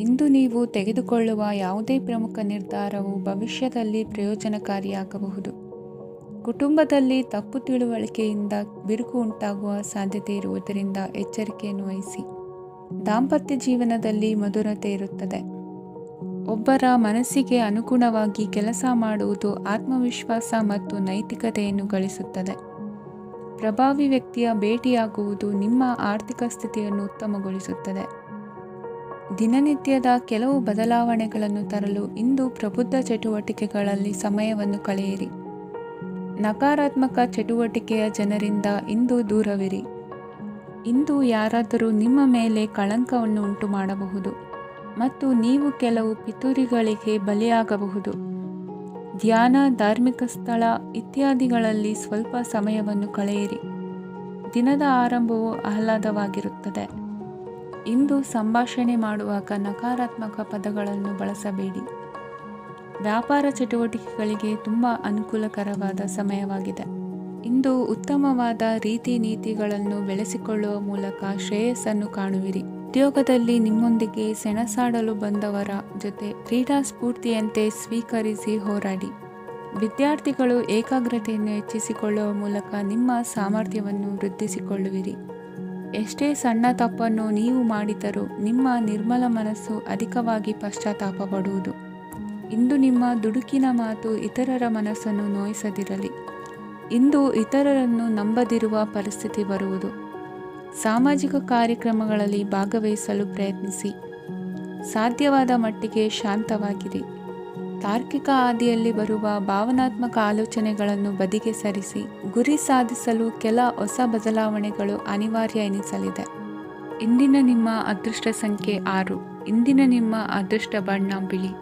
ಇಂದು ನೀವು ತೆಗೆದುಕೊಳ್ಳುವ ಯಾವುದೇ ಪ್ರಮುಖ ನಿರ್ಧಾರವು ಭವಿಷ್ಯದಲ್ಲಿ ಪ್ರಯೋಜನಕಾರಿಯಾಗಬಹುದು. ಕುಟುಂಬದಲ್ಲಿ ತಪ್ಪು ತಿಳುವಳಿಕೆಯಿಂದ ಬಿರುಕು ಉಂಟಾಗುವ ಸಾಧ್ಯತೆ ಇರುವುದರಿಂದ ಎಚ್ಚರಿಕೆಯನ್ನು ವಹಿಸಿ. ದಾಂಪತ್ಯ ಜೀವನದಲ್ಲಿ ಮಧುರತೆ ಇರುತ್ತದೆ. ಒಬ್ಬರ ಮನಸ್ಸಿಗೆ ಅನುಗುಣವಾಗಿ ಕೆಲಸ ಮಾಡುವುದು ಆತ್ಮವಿಶ್ವಾಸ ಮತ್ತು ನೈತಿಕತೆಯನ್ನು ಗಳಿಸುತ್ತದೆ. ಪ್ರಭಾವಿ ವ್ಯಕ್ತಿಯ ಭೇಟಿಯಾಗುವುದು ನಿಮ್ಮ ಆರ್ಥಿಕ ಸ್ಥಿತಿಯನ್ನು ಉತ್ತಮಗೊಳಿಸುತ್ತದೆ. ದಿನನಿತ್ಯದ ಕೆಲವು ಬದಲಾವಣೆಗಳನ್ನು ತರಲು ಇಂದು ಪ್ರಬುದ್ಧ ಚಟುವಟಿಕೆಗಳಲ್ಲಿ ಸಮಯವನ್ನು ಕಳೆಯಿರಿ. ನಕಾರಾತ್ಮಕ ಚಟುವಟಿಕೆಯ ಜನರಿಂದ ಇಂದು ದೂರವಿರಿ. ಇಂದು ಯಾರಾದರೂ ನಿಮ್ಮ ಮೇಲೆ ಕಳಂಕವನ್ನು ಉಂಟು ಮಾಡಬಹುದು ಮತ್ತು ನೀವು ಕೆಲವು ಪಿತೂರಿಗಳಿಗೆ ಬಲಿಯಾಗಬಹುದು. ಧ್ಯಾನ, ಧಾರ್ಮಿಕ ಸ್ಥಳ ಇತ್ಯಾದಿಗಳಲ್ಲಿ ಸ್ವಲ್ಪ ಸಮಯವನ್ನು ಕಳೆಯಿರಿ. ದಿನದ ಆರಂಭವು ಆಹ್ಲಾದವಾಗಿರುತ್ತದೆ. ಇಂದು ಸಂಭಾಷಣೆ ಮಾಡುವಾಗ ನಕಾರಾತ್ಮಕ ಪದಗಳನ್ನು ಬಳಸಬೇಡಿ. ವ್ಯಾಪಾರ ಚಟುವಟಿಕೆಗಳಿಗೆ ತುಂಬ ಅನುಕೂಲಕರವಾದ ಸಮಯವಾಗಿದೆ. ಇಂದು ಉತ್ತಮವಾದ ರೀತಿ ನೀತಿಗಳನ್ನು ಬೆಳೆಸಿಕೊಳ್ಳುವ ಮೂಲಕ ಶ್ರೇಯಸ್ಸನ್ನು ಕಾಣುವಿರಿ. ಉದ್ಯೋಗದಲ್ಲಿ ನಿಮ್ಮೊಂದಿಗೆ ಸೆಣಸಾಡಲು ಬಂದವರ ಜೊತೆ ಕ್ರೀಡಾ ಸ್ಫೂರ್ತಿಯಂತೆ ಸ್ವೀಕರಿಸಿ ಹೋರಾಡಿ. ವಿದ್ಯಾರ್ಥಿಗಳು ಏಕಾಗ್ರತೆಯನ್ನು ಹೆಚ್ಚಿಸಿಕೊಳ್ಳುವ ಮೂಲಕ ನಿಮ್ಮ ಸಾಮರ್ಥ್ಯವನ್ನು ವೃದ್ಧಿಸಿಕೊಳ್ಳುವಿರಿ. ಎಷ್ಟೇ ಸಣ್ಣ ತಪ್ಪನ್ನು ನೀವು ಮಾಡಿದರೂ ನಿಮ್ಮ ನಿರ್ಮಲ ಮನಸ್ಸು ಅಧಿಕವಾಗಿ ಪಶ್ಚಾತ್ತಾಪ ಪಡುವುದು. ಇಂದು ನಿಮ್ಮ ದುಡುಕಿನ ಮಾತು ಇತರರ ಮನಸ್ಸನ್ನು ನೋಯಿಸದಿರಲಿ. ಇಂದು ಇತರರನ್ನು ನಂಬದಿರುವ ಪರಿಸ್ಥಿತಿ ಬರುವುದು. ಸಾಮಾಜಿಕ ಕಾರ್ಯಕ್ರಮಗಳಲ್ಲಿ ಭಾಗವಹಿಸಲು ಪ್ರಯತ್ನಿಸಿ. ಸಾಧ್ಯವಾದ ಮಟ್ಟಿಗೆ ಶಾಂತವಾಗಿರಿ. ತಾರ್ಕಿಕ ಹಾದಿಯಲ್ಲಿ ಬರುವ ಭಾವನಾತ್ಮಕ ಆಲೋಚನೆಗಳನ್ನು ಬದಿಗೆ ಸರಿಸಿ. ಗುರಿ ಸಾಧಿಸಲು ಕೆಲ ಹೊಸ ಬದಲಾವಣೆಗಳು ಅನಿವಾರ್ಯ ಎನಿಸಲಿದೆ. ಇಂದಿನ ನಿಮ್ಮ ಅದೃಷ್ಟ ಸಂಖ್ಯೆ 6. ಇಂದಿನ ನಿಮ್ಮ ಅದೃಷ್ಟ ಬಣ್ಣ ಬಿಳಿ.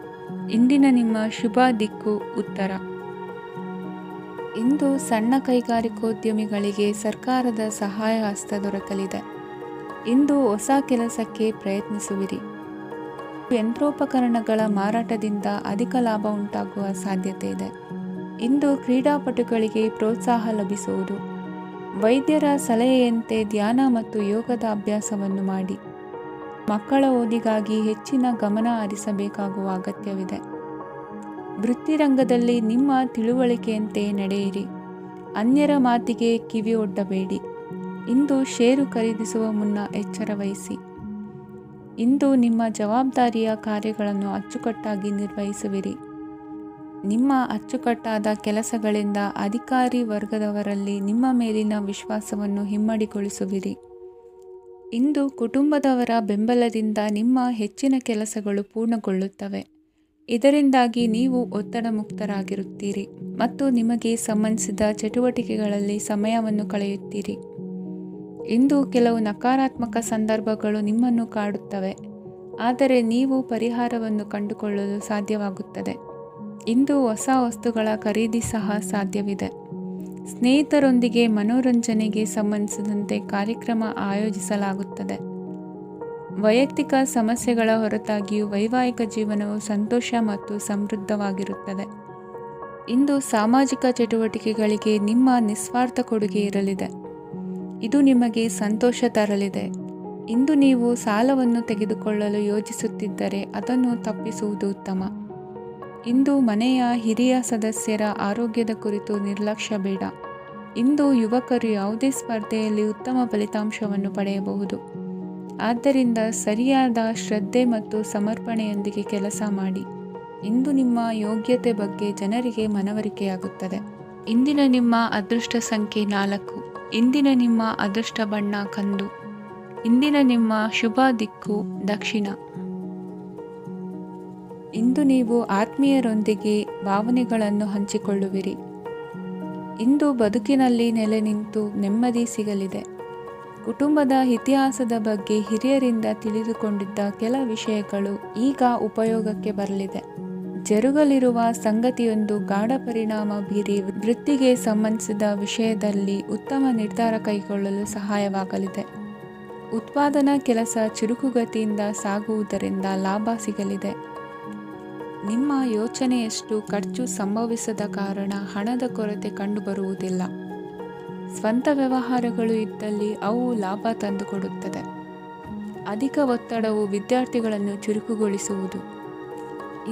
ಇಂದಿನ ನಿಮ್ಮ ಶುಭ ದಿಕ್ಕು ಉತ್ತರ. ಇಂದು ಸಣ್ಣ ಕೈಗಾರಿಕೋದ್ಯಮಿಗಳಿಗೆ ಸರ್ಕಾರದ ಸಹಾಯ ಹಸ್ತ ದೊರಕಲಿದೆ. ಇಂದು ಹೊಸ ಕೆಲಸಕ್ಕೆ ಪ್ರಯತ್ನಿಸುವಿರಿ. ಯಂತ್ರೋಪಕರಣಗಳ ಮಾರಾಟದಿಂದ ಅಧಿಕ ಲಾಭ ಉಂಟಾಗುವ ಸಾಧ್ಯತೆ ಇದೆ. ಇಂದು ಕ್ರೀಡಾಪಟುಗಳಿಗೆ ಪ್ರೋತ್ಸಾಹ ಲಭಿಸುವುದು. ವೈದ್ಯರ ಸಲಹೆಯಂತೆ ಧ್ಯಾನ ಮತ್ತು ಯೋಗದ ಅಭ್ಯಾಸವನ್ನು ಮಾಡಿ. ಮಕ್ಕಳ ಓದಿಗಾಗಿ ಹೆಚ್ಚಿನ ಗಮನ ಹರಿಸಬೇಕಾಗುವ ಅಗತ್ಯವಿದೆ. ವೃತ್ತಿರಂಗದಲ್ಲಿ ನಿಮ್ಮ ತಿಳುವಳಿಕೆಯಂತೆ ನಡೆಯಿರಿ. ಅನ್ಯರ ಮಾತಿಗೆ ಕಿವಿ ಒಡ್ಡಬೇಡಿ. ಇಂದು ಷೇರು ಖರೀದಿಸುವ ಮುನ್ನ ಎಚ್ಚರ ವಹಿಸಿ. ಇಂದು ನಿಮ್ಮ ಜವಾಬ್ದಾರಿಯ ಕಾರ್ಯಗಳನ್ನು ಅಚ್ಚುಕಟ್ಟಾಗಿ ನಿರ್ವಹಿಸುವಿರಿ. ನಿಮ್ಮ ಅಚ್ಚುಕಟ್ಟಾದ ಕೆಲಸಗಳಿಂದ ಅಧಿಕಾರಿ ವರ್ಗದವರಲ್ಲಿ ನಿಮ್ಮ ಮೇಲಿನ ವಿಶ್ವಾಸವನ್ನು ಇಮ್ಮಡಿಗೊಳಿಸುವಿರಿ. ಇಂದು ಕುಟುಂಬದವರ ಬೆಂಬಲದಿಂದ ನಿಮ್ಮ ಹೆಚ್ಚಿನ ಕೆಲಸಗಳು ಪೂರ್ಣಗೊಳ್ಳುತ್ತವೆ. ಇದರಿಂದಾಗಿ ನೀವು ಒತ್ತಡ ಮುಕ್ತರಾಗಿರುತ್ತೀರಿ ಮತ್ತು ನಿಮಗೆ ಸಂಬಂಧಿಸಿದ ಚಟುವಟಿಕೆಗಳಲ್ಲಿ ಸಮಯವನ್ನು ಕಳೆಯುತ್ತೀರಿ. ಇಂದು ಕೆಲವು ನಕಾರಾತ್ಮಕ ಸಂದರ್ಭಗಳು ನಿಮ್ಮನ್ನು ಕಾಡುತ್ತವೆ, ಆದರೆ ನೀವು ಪರಿಹಾರವನ್ನು ಕಂಡುಕೊಳ್ಳಲು ಸಾಧ್ಯವಾಗುತ್ತದೆ. ಇಂದು ಹೊಸ ವಸ್ತುಗಳ ಖರೀದಿ ಸಹ ಸಾಧ್ಯವಿದೆ. ಸ್ನೇಹಿತರೊಂದಿಗೆ ಮನೋರಂಜನೆಗೆ ಸಂಬಂಧಿಸಿದಂತೆ ಕಾರ್ಯಕ್ರಮ ಆಯೋಜಿಸಲಾಗುತ್ತದೆ. ವೈಯಕ್ತಿಕ ಸಮಸ್ಯೆಗಳ ಹೊರತಾಗಿಯೂ ವೈವಾಹಿಕ ಜೀವನವು ಸಂತೋಷ ಮತ್ತು ಸಮೃದ್ಧವಾಗಿರುತ್ತದೆ. ಇಂದು ಸಾಮಾಜಿಕ ಚಟುವಟಿಕೆಗಳಿಗೆ ನಿಮ್ಮ ನಿಸ್ವಾರ್ಥ ಕೊಡುಗೆ ಇರಲಿದೆ. ಇದು ನಿಮಗೆ ಸಂತೋಷ ತರಲಿದೆ. ಇಂದು ನೀವು ಸಾಲವನ್ನು ತೆಗೆದುಕೊಳ್ಳಲು ಯೋಜಿಸುತ್ತಿದ್ದರೆ ಅದನ್ನು ತಪ್ಪಿಸುವುದು ಉತ್ತಮ. ಇಂದು ಮನೆಯ ಹಿರಿಯ ಸದಸ್ಯರ ಆರೋಗ್ಯದ ಕುರಿತು ನಿರ್ಲಕ್ಷ್ಯ ಬೇಡ. ಇಂದು ಯುವಕರು ಯಾವುದೇ ಸ್ಪರ್ಧೆಯಲ್ಲಿ ಉತ್ತಮ ಫಲಿತಾಂಶವನ್ನು ಪಡೆಯಬಹುದು. ಆದ್ದರಿಂದ ಸರಿಯಾದ ಶ್ರದ್ಧೆ ಮತ್ತು ಸಮರ್ಪಣೆಯೊಂದಿಗೆ ಕೆಲಸ ಮಾಡಿ. ಇಂದು ನಿಮ್ಮ ಯೋಗ್ಯತೆ ಬಗ್ಗೆ ಜನರಿಗೆ ಮನವರಿಕೆಯಾಗುತ್ತದೆ. ಇಂದಿನ ನಿಮ್ಮ ಅದೃಷ್ಟ ಸಂಖ್ಯೆ 4. ಇಂದಿನ ನಿಮ್ಮ ಅದೃಷ್ಟ ಬಣ್ಣ ಕಂದು. ಇಂದಿನ ನಿಮ್ಮ ಶುಭ ದಿಕ್ಕು ದಕ್ಷಿಣ. ಇಂದು ನೀವು ಆತ್ಮೀಯರೊಂದಿಗೆ ಭಾವನೆಗಳನ್ನು ಹಂಚಿಕೊಳ್ಳುವಿರಿ. ಇಂದು ಬದುಕಿನಲ್ಲಿ ನೆಲೆ ನಿಂತು ನೆಮ್ಮದಿ ಸಿಗಲಿದೆ. ಕುಟುಂಬದ ಇತಿಹಾಸದ ಬಗ್ಗೆ ಹಿರಿಯರಿಂದ ತಿಳಿದುಕೊಂಡಿದ್ದ ಕೆಲ ವಿಷಯಗಳು ಈಗ ಉಪಯೋಗಕ್ಕೆ ಬರಲಿದೆ. ಜರುಗಲಿರುವ ಸಂಗತಿಯೊಂದು ಗಾಢ ಪರಿಣಾಮ ಬೀರಿ ವೃತ್ತಿಗೆ ಸಂಬಂಧಿಸಿದ ವಿಷಯದಲ್ಲಿ ಉತ್ತಮ ನಿರ್ಧಾರ ಕೈಗೊಳ್ಳಲು ಸಹಾಯವಾಗಲಿದೆ. ಉತ್ಪಾದನಾ ಕೆಲಸ ಚುರುಕುಗತಿಯಿಂದ ಸಾಗುವುದರಿಂದ ಲಾಭ ಸಿಗಲಿದೆ. ನಿಮ್ಮ ಯೋಚನೆಯಷ್ಟು ಖರ್ಚು ಸಂಭವಿಸದ ಕಾರಣ ಹಣದ ಕೊರತೆ ಅಧಿಕ ಒತ್ತಡವು ವಿದ್ಯಾರ್ಥಿಗಳನ್ನು ಚುರುಕುಗೊಳಿಸುವುದು.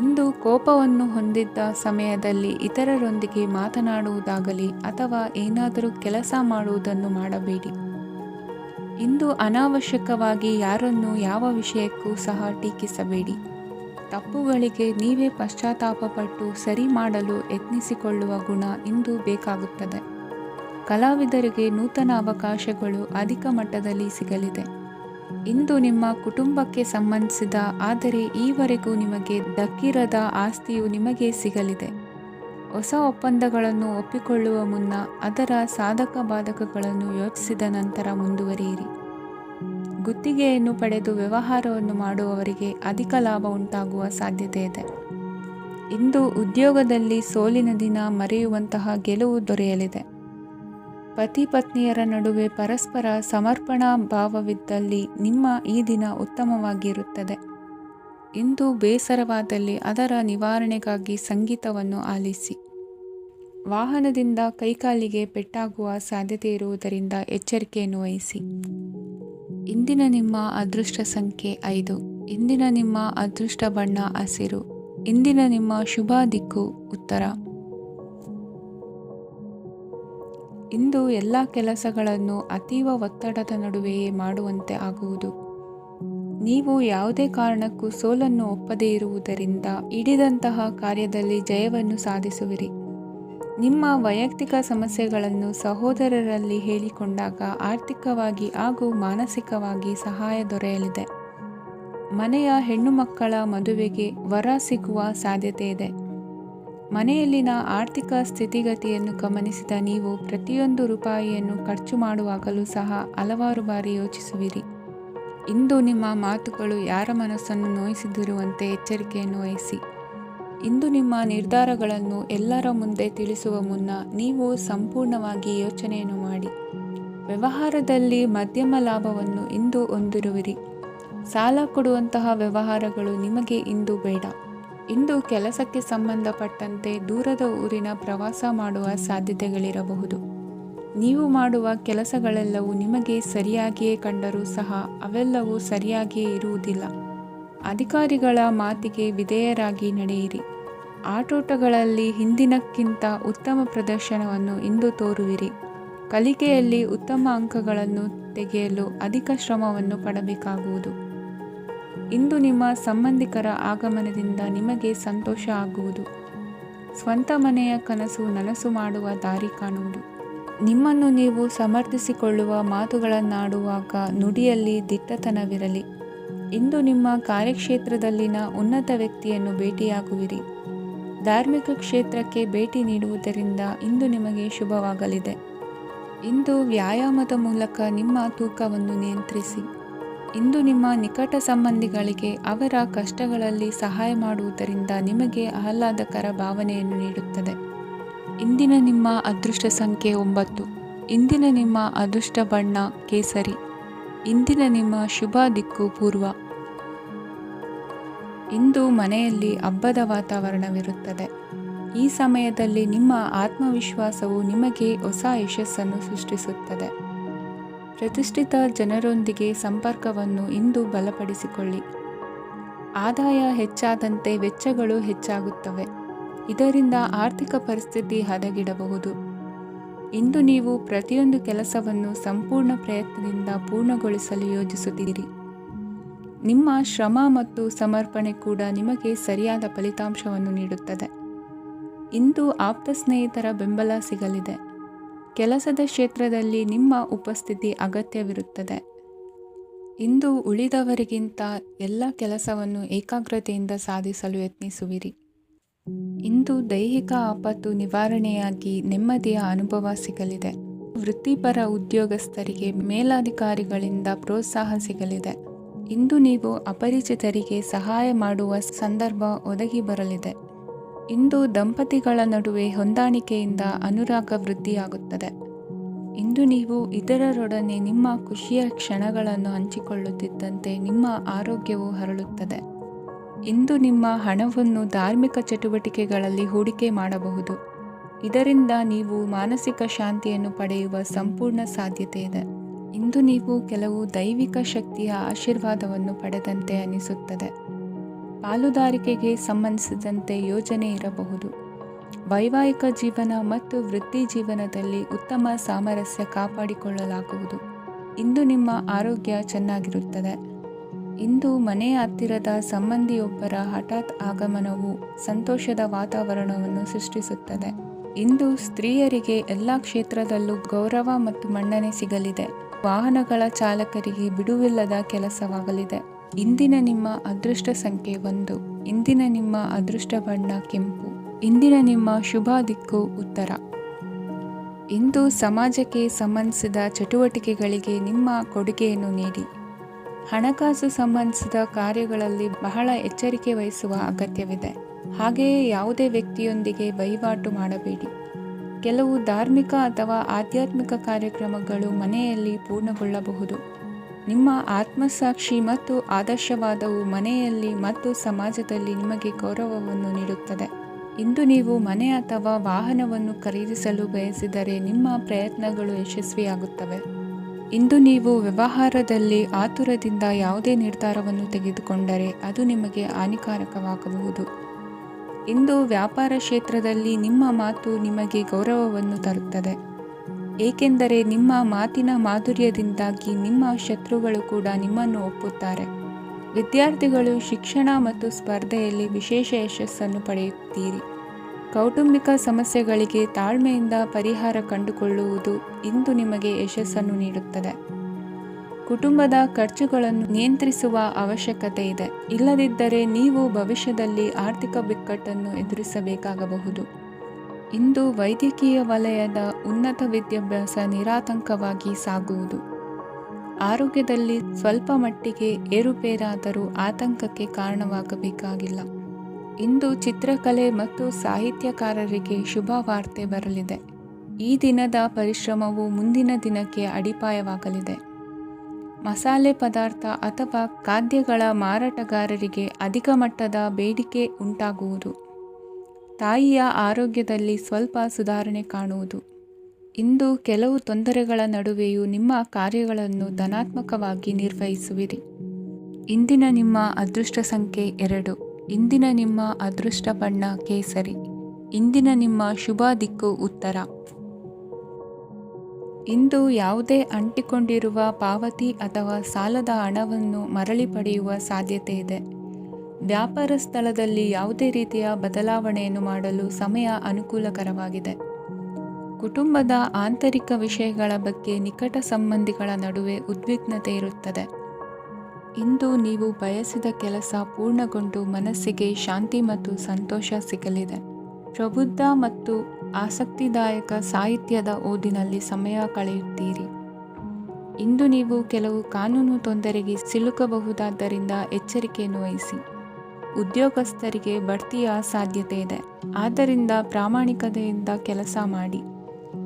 ಇಂದು ಕೋಪವನ್ನು ಹೊಂದಿದ್ದ ಸಮಯದಲ್ಲಿ ಇತರರೊಂದಿಗೆ ಮಾತನಾಡುವುದಾಗಲಿ ಅಥವಾ ಏನಾದರೂ ಕೆಲಸ ಮಾಡುವುದನ್ನು ಮಾಡಬೇಡಿ. ಇಂದು ಅನಾವಶ್ಯಕವಾಗಿ ಯಾರನ್ನೂ ಯಾವ ವಿಷಯಕ್ಕೂ ಸಹ ಟೀಕಿಸಬೇಡಿ. ತಪ್ಪುಗಳಿಗೆ ನೀವೇ ಪಶ್ಚಾತ್ತಾಪಪಟ್ಟು ಸರಿ ಮಾಡಲು ಯತ್ನಿಸಿಕೊಳ್ಳುವ ಗುಣ ಇಂದು ಬೇಕಾಗುತ್ತದೆ. ಕಲಾವಿದರಿಗೆ ನೂತನ ಅವಕಾಶಗಳು ಅಧಿಕ ಮಟ್ಟದಲ್ಲಿ ಸಿಗಲಿದೆ. ಇಂದು ನಿಮ್ಮ ಕುಟುಂಬಕ್ಕೆ ಸಂಬಂಧಿಸಿದ ಆದರೆ ಈವರೆಗೂ ನಿಮಗೆ ದಕ್ಕಿರದ ಆಸ್ತಿಯು ನಿಮಗೆ ಸಿಗಲಿದೆ. ಹೊಸ ಒಪ್ಪಂದಗಳನ್ನು ಒಪ್ಪಿಕೊಳ್ಳುವ ಮುನ್ನ ಅದರ ಸಾಧಕ ಬಾಧಕಗಳನ್ನು ಯೋಚಿಸಿದ ನಂತರ ಮುಂದುವರಿಯಿರಿ. ಗುತ್ತಿಗೆಯನ್ನು ಪಡೆದು ವ್ಯವಹಾರವನ್ನು ಮಾಡುವವರಿಗೆ ಅಧಿಕ ಲಾಭ ಉಂಟಾಗುವ ಸಾಧ್ಯತೆ ಇದೆ. ಇಂದು ಉದ್ಯೋಗದಲ್ಲಿ ಸೋಲಿನ ದಿನ ಮರೆಯುವಂತಹ ಗೆಲುವು ದೊರೆಯಲಿದೆ. ಪತಿ ಪತ್ನಿಯರ ನಡುವೆ ಪರಸ್ಪರ ಸಮರ್ಪಣಾ ಭಾವವಿದ್ದಲ್ಲಿ ನಿಮ್ಮ ಈ ದಿನ ಉತ್ತಮವಾಗಿರುತ್ತದೆ. ಇಂದು ಬೇಸರವಾದಲ್ಲಿ ಅದರ ನಿವಾರಣೆಗಾಗಿ ಸಂಗೀತವನ್ನು ಆಲಿಸಿ. ವಾಹನದಿಂದ ಕೈಕಾಲಿಗೆ ಪೆಟ್ಟಾಗುವ ಸಾಧ್ಯತೆ ಇರುವುದರಿಂದ ಎಚ್ಚರಿಕೆಯನ್ನು ವಹಿಸಿ. ಇಂದಿನ ನಿಮ್ಮ ಅದೃಷ್ಟ ಸಂಖ್ಯೆ 5. ಇಂದಿನ ನಿಮ್ಮ ಅದೃಷ್ಟ ಬಣ್ಣ ಹಸಿರು. ಇಂದಿನ ನಿಮ್ಮ ಶುಭ ದಿಕ್ಕು ಉತ್ತರ. ಇಂದು ಎಲ್ಲ ಕೆಲಸಗಳನ್ನು ಅತೀವ ಒತ್ತಡದ ನಡುವೆಯೇ ಮಾಡುವಂತೆ ಆಗುವುದು. ನೀವು ಯಾವುದೇ ಕಾರಣಕ್ಕೂ ಸೋಲನ್ನು ಒಪ್ಪದೇ ಇರುವುದರಿಂದ ಹಿಡಿದಂತಹ ಕಾರ್ಯದಲ್ಲಿ ಜಯವನ್ನು ಸಾಧಿಸುವಿರಿ. ನಿಮ್ಮ ವೈಯಕ್ತಿಕ ಸಮಸ್ಯೆಗಳನ್ನು ಸಹೋದರರಲ್ಲಿ ಹೇಳಿಕೊಂಡಾಗ ಆರ್ಥಿಕವಾಗಿ ಹಾಗೂ ಮಾನಸಿಕವಾಗಿ ಸಹಾಯ ದೊರೆಯಲಿದೆ. ಮನೆಯ ಹೆಣ್ಣು ಮಕ್ಕಳ ಮದುವೆಗೆ ವರ ಸಿಗುವ ಸಾಧ್ಯತೆ ಇದೆ. ಮನೆಯಲ್ಲಿನ ಆರ್ಥಿಕ ಸ್ಥಿತಿಗತಿಯನ್ನು ಗಮನಿಸಿದ ನೀವು ಪ್ರತಿಯೊಂದು ರೂಪಾಯಿಯನ್ನು ಖರ್ಚು ಮಾಡುವಾಗಲೂ ಸಹ ಹಲವಾರು ಬಾರಿ ಯೋಚಿಸುವಿರಿ. ಇಂದು ನಿಮ್ಮ ಮಾತುಗಳು ಯಾರ ಮನಸ್ಸನ್ನು ನೋಯಿಸದಿರುವಂತೆ ಎಚ್ಚರಿಕೆಯನ್ನು ವಹಿಸಿ. ಇಂದು ನಿಮ್ಮ ನಿರ್ಧಾರಗಳನ್ನು ಎಲ್ಲರ ಮುಂದೆ ತಿಳಿಸುವ ಮುನ್ನ ನೀವು ಸಂಪೂರ್ಣವಾಗಿ ಯೋಚನೆಯನ್ನು ಮಾಡಿ. ವ್ಯವಹಾರದಲ್ಲಿ ಮಧ್ಯಮ ಲಾಭವನ್ನು ಇಂದು ಹೊಂದಿರುವಿರಿ. ಸಾಲ ಕೊಡುವಂತಹ ವ್ಯವಹಾರಗಳು ನಿಮಗೆ ಇಂದು ಬೇಡ. ಇಂದು ಕೆಲಸಕ್ಕೆ ಸಂಬಂಧಪಟ್ಟಂತೆ ದೂರದ ಊರಿನ ಪ್ರವಾಸ ಮಾಡುವ ಸಾಧ್ಯತೆಗಳಿರಬಹುದು. ನೀವು ಮಾಡುವ ಕೆಲಸಗಳೆಲ್ಲವೂ ನಿಮಗೆ ಸರಿಯಾಗಿಯೇ ಕಂಡರೂ ಸಹ ಅವೆಲ್ಲವೂ ಸರಿಯಾಗಿಯೇ ಇರುವುದಿಲ್ಲ. ಅಧಿಕಾರಿಗಳ ಮಾತಿಗೆ ವಿಧೇಯರಾಗಿ ನಡೆಯಿರಿ. ಆಟೋಟಗಳಲ್ಲಿ ಹಿಂದಿನಕ್ಕಿಂತ ಉತ್ತಮ ಪ್ರದರ್ಶನವನ್ನು ಇಂದು ತೋರುವಿರಿ. ಕಲಿಕೆಯಲ್ಲಿ ಉತ್ತಮ ಅಂಕಗಳನ್ನು ತೆಗೆಯಲು ಅಧಿಕ ಶ್ರಮವನ್ನು ಪಡಬೇಕಾಗುವುದು. ಇಂದು ನಿಮ್ಮ ಸಂಬಂಧಿಕರ ಆಗಮನದಿಂದ ನಿಮಗೆ ಸಂತೋಷ ಆಗುವುದು. ಸ್ವಂತ ಮನೆಯ ಕನಸು ನನಸು ಮಾಡುವ ದಾರಿ ಕಾಣುವುದು. ನಿಮ್ಮನ್ನು ನೀವು ಸಮರ್ಥಿಸಿಕೊಳ್ಳುವ ಮಾತುಗಳನ್ನಾಡುವಾಗ ನುಡಿಯಲ್ಲಿ ದಿಟ್ಟತನವಿರಲಿ. ಇಂದು ನಿಮ್ಮ ಕಾರ್ಯಕ್ಷೇತ್ರದಲ್ಲಿನ ಉನ್ನತ ವ್ಯಕ್ತಿಯನ್ನು ಭೇಟಿಯಾಗುವಿರಿ. ಧಾರ್ಮಿಕ ಕ್ಷೇತ್ರಕ್ಕೆ ಭೇಟಿ ನೀಡುವುದರಿಂದ ಇಂದು ನಿಮಗೆ ಶುಭವಾಗಲಿದೆ. ಇಂದು ವ್ಯಾಯಾಮದ ಮೂಲಕ ನಿಮ್ಮ ತೂಕವನ್ನು ನಿಯಂತ್ರಿಸಿ. ಇಂದು ನಿಮ್ಮ ನಿಕಟ ಸಂಬಂಧಿಗಳಿಗೆ ಅವರ ಕಷ್ಟಗಳಲ್ಲಿ ಸಹಾಯ ಮಾಡುವುದರಿಂದ ನಿಮಗೆ ಆಹ್ಲಾದಕರ ಭಾವನೆಯನ್ನು ನೀಡುತ್ತದೆ. ಇಂದಿನ ನಿಮ್ಮ ಅದೃಷ್ಟ ಸಂಖ್ಯೆ 9. ಇಂದಿನ ನಿಮ್ಮ ಅದೃಷ್ಟ ಬಣ್ಣ ಕೇಸರಿ. ಇಂದಿನ ನಿಮ್ಮ ಶುಭ ದಿಕ್ಕು ಪೂರ್ವ. ಇಂದು ಮನೆಯಲ್ಲಿ ಹಬ್ಬದ ವಾತಾವರಣವಿರುತ್ತದೆ. ಈ ಸಮಯದಲ್ಲಿ ನಿಮ್ಮ ಆತ್ಮವಿಶ್ವಾಸವು ನಿಮಗೆ ಹೊಸ ಯಶಸ್ಸನ್ನು ಸೃಷ್ಟಿಸುತ್ತದೆ. ಪ್ರತಿಷ್ಠಿತ ಜನರೊಂದಿಗೆ ಸಂಪರ್ಕವನ್ನು ಇಂದು ಬಲಪಡಿಸಿಕೊಳ್ಳಿ. ಆದಾಯ ಹೆಚ್ಚಾದಂತೆ ವೆಚ್ಚಗಳು ಹೆಚ್ಚಾಗುತ್ತವೆ. ಇದರಿಂದ ಆರ್ಥಿಕ ಪರಿಸ್ಥಿತಿ ಹದಗೆಡಬಹುದು. ಇಂದು ನೀವು ಪ್ರತಿಯೊಂದು ಕೆಲಸವನ್ನು ಸಂಪೂರ್ಣ ಪ್ರಯತ್ನದಿಂದ ಪೂರ್ಣಗೊಳಿಸಲು ಯೋಜಿಸುತ್ತೀರಿ. ನಿಮ್ಮ ಶ್ರಮ ಮತ್ತು ಸಮರ್ಪಣೆ ಕೂಡ ನಿಮಗೆ ಸರಿಯಾದ ಫಲಿತಾಂಶವನ್ನು ನೀಡುತ್ತದೆ. ಇಂದು ಆಪ್ತ ಸ್ನೇಹಿತರ ಬೆಂಬಲ ಸಿಗಲಿದೆ. ಕೆಲಸದ ಕ್ಷೇತ್ರದಲ್ಲಿ ನಿಮ್ಮ ಉಪಸ್ಥಿತಿ ಅಗತ್ಯವಿರುತ್ತದೆ. ಇಂದು ಉಳಿದವರಿಗಿಂತ ಎಲ್ಲ ಕೆಲಸವನ್ನು ಏಕಾಗ್ರತೆಯಿಂದ ಸಾಧಿಸಲು ಯತ್ನಿಸುವಿರಿ. ಇಂದು ದೈಹಿಕ ಆಪತ್ತು ನಿವಾರಣೆಯಾಗಿ ನೆಮ್ಮದಿಯ ಅನುಭವ ಸಿಗಲಿದೆ. ವೃತ್ತಿಪರ ಉದ್ಯೋಗಸ್ಥರಿಗೆ ಮೇಲಾಧಿಕಾರಿಗಳಿಂದ ಪ್ರೋತ್ಸಾಹ ಸಿಗಲಿದೆ. ಇಂದು ನೀವು ಅಪರಿಚಿತರಿಗೆ ಸಹಾಯ ಮಾಡುವ ಸಂದರ್ಭ ಒದಗಿ ಬರಲಿದೆ. ಇಂದು ದಂಪತಿಗಳ ನಡುವೆ ಹೊಂದಾಣಿಕೆಯಿಂದ ಅನುರಾಗ ವೃದ್ಧಿಯಾಗುತ್ತದೆ. ಇಂದು ನೀವು ಇತರರೊಡನೆ ನಿಮ್ಮ ಖುಷಿಯ ಕ್ಷಣಗಳನ್ನು ಹಂಚಿಕೊಳ್ಳುತ್ತಿದ್ದಂತೆ ನಿಮ್ಮ ಆರೋಗ್ಯವು ಹರಳುತ್ತದೆ. ಇಂದು ನಿಮ್ಮ ಹಣವನ್ನು ಧಾರ್ಮಿಕ ಚಟುವಟಿಕೆಗಳಲ್ಲಿ ಹೂಡಿಕೆ ಮಾಡಬಹುದು. ಇದರಿಂದ ನೀವು ಮಾನಸಿಕ ಶಾಂತಿಯನ್ನು ಪಡೆಯುವ ಸಂಪೂರ್ಣ ಸಾಧ್ಯತೆ ಇದೆ. ಇಂದು ನೀವು ಕೆಲವು ದೈವಿಕ ಶಕ್ತಿಯ ಆಶೀರ್ವಾದವನ್ನು ಪಡೆದಂತೆ ಅನಿಸುತ್ತದೆ. ಪಾಲುದಾರಿಕೆಗೆ ಸಂಬಂಧಿಸಿದಂತೆ ಯೋಜನೆ ಇರಬಹುದು. ವೈವಾಹಿಕ ಜೀವನ ಮತ್ತು ವೃತ್ತಿ ಜೀವನದಲ್ಲಿ ಉತ್ತಮ ಸಾಮರಸ್ಯ ಕಾಪಾಡಿಕೊಳ್ಳಲಾಗುವುದು. ಇಂದು ನಿಮ್ಮ ಆರೋಗ್ಯ ಚೆನ್ನಾಗಿರುತ್ತದೆ. ಇಂದು ಮನೆಯ ಹತ್ತಿರದ ಸಂಬಂಧಿಯೊಬ್ಬರ ಹಠಾತ್ ಆಗಮನವು ಸಂತೋಷದ ವಾತಾವರಣವನ್ನು ಸೃಷ್ಟಿಸುತ್ತದೆ. ಇಂದು ಸ್ತ್ರೀಯರಿಗೆ ಎಲ್ಲ ಕ್ಷೇತ್ರದಲ್ಲೂ ಗೌರವ ಮತ್ತು ಮನ್ನಣೆ ಸಿಗಲಿದೆ. ವಾಹನಗಳ ಚಾಲಕರಿಗೆ ಬಿಡುವಿಲ್ಲದ ಕೆಲಸವಾಗಲಿದೆ. ಇಂದಿನ ನಿಮ್ಮ ಅದೃಷ್ಟ ಸಂಖ್ಯೆ 1. ಇಂದಿನ ನಿಮ್ಮ ಅದೃಷ್ಟ ಬಣ್ಣ ಕೆಂಪು. ಇಂದಿನ ನಿಮ್ಮ ಶುಭ ದಿಕ್ಕು ಉತ್ತರ. ಇಂದು ಸಮಾಜಕ್ಕೆ ಸಂಬಂಧಿಸಿದ ಚಟುವಟಿಕೆಗಳಿಗೆ ನಿಮ್ಮ ಕೊಡುಗೆಯನ್ನು ನೀಡಿ. ಹಣಕಾಸು ಸಂಬಂಧಿಸಿದ ಕಾರ್ಯಗಳಲ್ಲಿ ಬಹಳ ಎಚ್ಚರಿಕೆ ವಹಿಸುವ ಅಗತ್ಯವಿದೆ. ಹಾಗೆಯೇ ಯಾವುದೇ ವ್ಯಕ್ತಿಯೊಂದಿಗೆ ವಹಿವಾಟು ಮಾಡಬೇಡಿ. ಕೆಲವು ಧಾರ್ಮಿಕ ಅಥವಾ ಆಧ್ಯಾತ್ಮಿಕ ಕಾರ್ಯಕ್ರಮಗಳು ಮನೆಯಲ್ಲಿ ಪೂರ್ಣಗೊಳ್ಳಬಹುದು. ನಿಮ್ಮ ಆತ್ಮಸಾಕ್ಷಿ ಮತ್ತು ಆದರ್ಶವಾದವು ಮನೆಯಲ್ಲಿ ಮತ್ತು ಸಮಾಜದಲ್ಲಿ ನಿಮಗೆ ಗೌರವವನ್ನು ನೀಡುತ್ತದೆ. ಇಂದು ನೀವು ಮನೆ ಅಥವಾ ವಾಹನವನ್ನು ಖರೀದಿಸಲು ಬಯಸಿದರೆ ನಿಮ್ಮ ಪ್ರಯತ್ನಗಳು ಯಶಸ್ವಿಯಾಗುತ್ತವೆ. ಇಂದು ನೀವು ವ್ಯವಹಾರದಲ್ಲಿ ಆತುರದಿಂದ ಯಾವುದೇ ನಿರ್ಧಾರವನ್ನು ತೆಗೆದುಕೊಂಡರೆ ಅದು ನಿಮಗೆ ಹಾನಿಕಾರಕವಾಗಬಹುದು. ಇಂದು ವ್ಯಾಪಾರ ಕ್ಷೇತ್ರದಲ್ಲಿ ನಿಮ್ಮ ಮಾತು ನಿಮಗೆ ಗೌರವವನ್ನು ತರುತ್ತದೆ, ಏಕೆಂದರೆ ನಿಮ್ಮ ಮಾತಿನ ಮಾಧುರ್ಯದಿಂದಾಗಿ ನಿಮ್ಮ ಶತ್ರುಗಳು ಕೂಡ ನಿಮ್ಮನ್ನು ಒಪ್ಪುತ್ತಾರೆ. ವಿದ್ಯಾರ್ಥಿಗಳು ಶಿಕ್ಷಣ ಮತ್ತು ಸ್ಪರ್ಧೆಯಲ್ಲಿ ವಿಶೇಷ ಯಶಸ್ಸನ್ನು ಪಡೆಯುತ್ತೀರಿ. ಕೌಟುಂಬಿಕ ಸಮಸ್ಯೆಗಳಿಗೆ ತಾಳ್ಮೆಯಿಂದ ಪರಿಹಾರ ಕಂಡುಕೊಳ್ಳುವುದು ಇಂದು ನಿಮಗೆ ಯಶಸ್ಸನ್ನು ನೀಡುತ್ತದೆ. ಕುಟುಂಬದ ಖರ್ಚುಗಳನ್ನು ನಿಯಂತ್ರಿಸುವ ಅವಶ್ಯಕತೆ ಇದೆ. ಇಲ್ಲದಿದ್ದರೆ ನೀವು ಭವಿಷ್ಯದಲ್ಲಿ ಆರ್ಥಿಕ ಬಿಕ್ಕಟ್ಟನ್ನು ಎದುರಿಸಬೇಕಾಗಬಹುದು. ಇಂದು ವೈದ್ಯಕೀಯ ವಲಯದ ಉನ್ನತ ವಿದ್ಯಾಭ್ಯಾಸ ನಿರಾತಂಕವಾಗಿ ಸಾಗುವುದು. ಆರೋಗ್ಯದಲ್ಲಿ ಸ್ವಲ್ಪ ಮಟ್ಟಿಗೆ ಏರುಪೇರಾದರೂ ಆತಂಕಕ್ಕೆ ಕಾರಣವಾಗಬೇಕಾಗಿಲ್ಲ. ಇಂದು ಚಿತ್ರಕಲೆ ಮತ್ತು ಸಾಹಿತ್ಯಕಾರರಿಗೆ ಶುಭ ವಾರ್ತೆ ಬರಲಿದೆ. ಈ ದಿನದ ಪರಿಶ್ರಮವು ಮುಂದಿನ ದಿನಕ್ಕೆ ಅಡಿಪಾಯವಾಗಲಿದೆ. ಮಸಾಲೆ ಪದಾರ್ಥ ಅಥವಾ ಖಾದ್ಯಗಳ ಮಾರಾಟಗಾರರಿಗೆ ಅಧಿಕ ಮಟ್ಟದ ಬೇಡಿಕೆ ಉಂಟಾಗುವುದು. ತಾಯಿಯ ಆರೋಗ್ಯದಲ್ಲಿ ಸ್ವಲ್ಪ ಸುಧಾರಣೆ ಕಾಣುವುದು. ಇಂದು ಕೆಲವು ತೊಂದರೆಗಳ ನಡುವೆಯೂ ನಿಮ್ಮ ಕಾರ್ಯಗಳನ್ನು ಧನಾತ್ಮಕವಾಗಿ ನಿರ್ವಹಿಸುವಿರಿ. ಇಂದಿನ ನಿಮ್ಮ ಅದೃಷ್ಟ ಸಂಖ್ಯೆ 2. ಇಂದಿನ ನಿಮ್ಮ ಅದೃಷ್ಟ ಬಣ್ಣ ಕೇಸರಿ. ಇಂದಿನ ನಿಮ್ಮ ಶುಭ ದಿಕ್ಕು ಉತ್ತರ. ಇಂದು ಯಾವುದೇ ಅಂಟಿಕೊಂಡಿರುವ ಪಾವತಿ ಅಥವಾ ಸಾಲದ ಹಣವನ್ನು ಮರಳಿ ಪಡೆಯುವ ಸಾಧ್ಯತೆ ಇದೆ. ವ್ಯಾಪಾರ ಸ್ಥಳದಲ್ಲಿ ಯಾವುದೇ ರೀತಿಯ ಬದಲಾವಣೆಯನ್ನು ಮಾಡಲು ಸಮಯ ಅನುಕೂಲಕರವಾಗಿದೆ. ಕುಟುಂಬದ ಆಂತರಿಕ ವಿಷಯಗಳ ಬಗ್ಗೆ ನಿಕಟ ಸಂಬಂಧಿಗಳ ನಡುವೆ ಉದ್ವಿಗ್ನತೆ ಇರುತ್ತದೆ. ಇಂದು ನೀವು ಬಯಸಿದ ಕೆಲಸ ಪೂರ್ಣಗೊಂಡು ಮನಸ್ಸಿಗೆ ಶಾಂತಿ ಮತ್ತು ಸಂತೋಷ ಸಿಗಲಿದೆ. ಪ್ರಬುದ್ಧ ಮತ್ತು ಆಸಕ್ತಿದಾಯಕ ಸಾಹಿತ್ಯದ ಓದಿನಲ್ಲಿ ಸಮಯ ಕಳೆಯುತ್ತೀರಿ. ಇಂದು ನೀವು ಕೆಲವು ಕಾನೂನು ತೊಂದರೆಗೆ ಸಿಲುಕಬಹುದಾದ್ದರಿಂದ ಎಚ್ಚರಿಕೆಯನ್ನು ವಹಿಸಿ. ಉದ್ಯೋಗಸ್ಥರಿಗೆ ಬಡ್ತಿಯ ಸಾಧ್ಯತೆ ಇದೆ, ಆದ್ದರಿಂದ ಪ್ರಾಮಾಣಿಕತೆಯಿಂದ ಕೆಲಸ ಮಾಡಿ.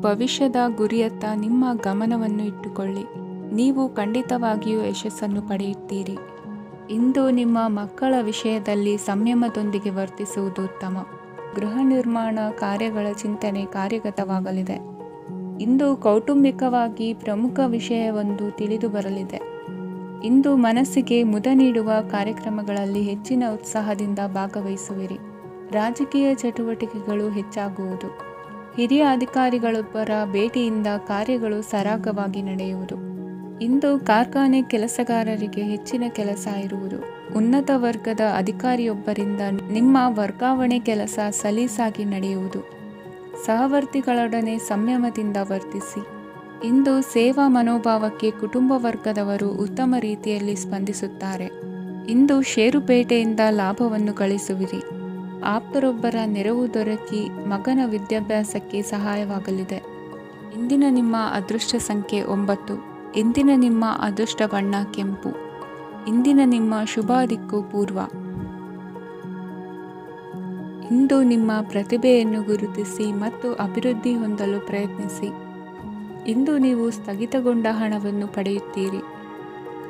ಭವಿಷ್ಯದ ಗುರಿಯತ್ತ ನಿಮ್ಮ ಗಮನವನ್ನು ಇಟ್ಟುಕೊಳ್ಳಿ. ನೀವು ಖಂಡಿತವಾಗಿಯೂ ಯಶಸ್ಸನ್ನು ಪಡೆಯುತ್ತೀರಿ. ಇಂದು ನಿಮ್ಮ ಮಕ್ಕಳ ವಿಷಯದಲ್ಲಿ ಸಂಯಮದೊಂದಿಗೆ ವರ್ತಿಸುವುದು ಉತ್ತಮ. ಗೃಹ ನಿರ್ಮಾಣ ಕಾರ್ಯಗಳ ಚಿಂತನೆ ಕಾರ್ಯಗತವಾಗಲಿದೆ. ಇಂದು ಕೌಟುಂಬಿಕವಾಗಿ ಪ್ರಮುಖ ವಿಷಯವೊಂದು ತಿಳಿದು ಬರಲಿದೆ. ಇಂದು ಮನಸ್ಸಿಗೆ ಮುದ ನೀಡುವ ಕಾರ್ಯಕ್ರಮಗಳಲ್ಲಿ ಹೆಚ್ಚಿನ ಉತ್ಸಾಹದಿಂದ ಭಾಗವಹಿಸುವಿರಿ. ರಾಜಕೀಯ ಚಟುವಟಿಕೆಗಳು ಹೆಚ್ಚಾಗುವುದು. ಹಿರಿಯ ಅಧಿಕಾರಿಗಳೊಬ್ಬರ ಭೇಟಿಯಿಂದ ಕಾರ್ಯಗಳು ಸರಾಗವಾಗಿ ನಡೆಯುವುದು. ಇಂದು ಕಾರ್ಖಾನೆ ಕೆಲಸಗಾರರಿಗೆ ಹೆಚ್ಚಿನ ಕೆಲಸ ಇರುವುದು. ಉನ್ನತ ವರ್ಗದ ಅಧಿಕಾರಿಯೊಬ್ಬರಿಂದ ನಿಮ್ಮ ವರ್ಗಾವಣೆ ಕೆಲಸ ಸಲೀಸಾಗಿ ನಡೆಯುವುದು. ಸಹವರ್ತಿಗಳೊಡನೆ ಸಂಯಮದಿಂದ ವರ್ತಿಸಿ. ಇಂದು ಸೇವಾ ಮನೋಭಾವಕ್ಕೆ ಕುಟುಂಬ ವರ್ಗದವರು ಉತ್ತಮ ರೀತಿಯಲ್ಲಿ ಸ್ಪಂದಿಸುತ್ತಾರೆ. ಇಂದು ಷೇರುಪೇಟೆಯಿಂದ ಲಾಭವನ್ನು ಗಳಿಸುವಿರಿ. ಆಪ್ತರೊಬ್ಬರ ನೆರವು ದೊರಕಿ ಮಗನ ವಿದ್ಯಾಭ್ಯಾಸಕ್ಕೆ ಸಹಾಯವಾಗಲಿದೆ. ಇಂದಿನ ನಿಮ್ಮ ಅದೃಷ್ಟ ಸಂಖ್ಯೆ 9. ಇಂದಿನ ನಿಮ್ಮ ಅದೃಷ್ಟ ಬಣ್ಣ ಕೆಂಪು. ಇಂದಿನ ನಿಮ್ಮ ಶುಭ ದಿಕ್ಕು ಪೂರ್ವ. ಇಂದು ನಿಮ್ಮ ಪ್ರತಿಭೆಯನ್ನು ಗುರುತಿಸಿ ಮತ್ತು ಅಭಿವೃದ್ಧಿ ಹೊಂದಲು ಪ್ರಯತ್ನಿಸಿ. ಇಂದು ನೀವು ಸ್ಥಗಿತಗೊಂಡ ಹಣವನ್ನು ಪಡೆಯುತ್ತೀರಿ.